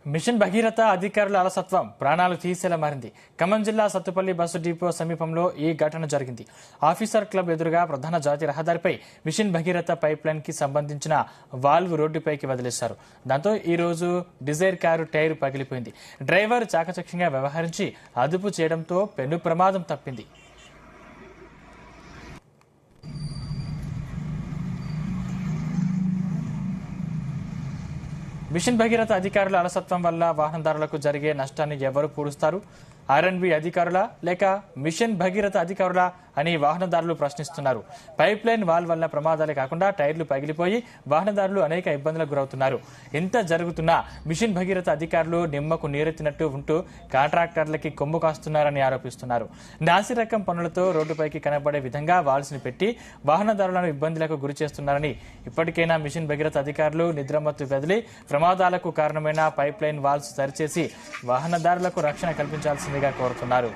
Machine Bhagiratha అధికారుల అలసత్వం ప్రాణాలు తీసేలా మారింది. ఖమ్మం జిల్లా సత్తుపల్లి బస్సు డిపో సమీపంలో ఈ ఘటన జరిగింది. ఆఫీసర్ క్లబ్ ఎదురుగా ప్రధాన జాతీయ రహదారిపై మిషన్ భగీరథ పైప్ లైన్ కి సంబంధించిన వాల్వ్ రోడ్డుపైకి వదిలేశారు. దాంతో ఈ రోజు డిజైర్ కారు టైర్ పగిలిపోయింది. డ్రైవర్ చాకచక్యంగా వ్యవహరించి అదుపు చేయడంతో పెను ప్రమాదం తప్పింది. మిషన్ భగీరథ అధికారుల అలసత్వం వల్ల వాహనదారులకు జరిగే నష్టాన్ని ఎవరు పూడుస్తారు? ఆర్ఎండ్బి అధికారులా లేక మిషన్ భగీరథ అధికారులా అని వాహనదారులు ప్రశ్నిస్తున్నారు. పైప్ లైన్ వాల్ వల్ల ప్రమాదాలే కాకుండా టైర్లు పగిలిపోయి వాహనదారులు అనేక ఇబ్బందులకు గురవుతున్నారు. ఇంత జరుగుతున్నా మిషన్ భగీరథ అధికారులు నిమ్మకు నీరెత్తినట్టు ఉంటూ కాంట్రాక్టర్లకి కొమ్ము కాస్తున్నారని ఆరోపిస్తున్నారు. నాసిరకం పనులతో రోడ్డుపైకి కనబడే విధంగా వాల్స్ ని పెట్టి వాహనదారులను ఇబ్బందులకు గురి చేస్తున్నారని, ఇప్పటికైనా మిషన్ భగీరథ అధికారులు నిద్రమత్తు వదిలి ప్రమాదాలకు కారణమైన పైప్ లైన్ వాల్స్ సరిచేసి వాహనదారులకు రక్షణ కల్పించాల్సిందిగా కోరుతున్నారు.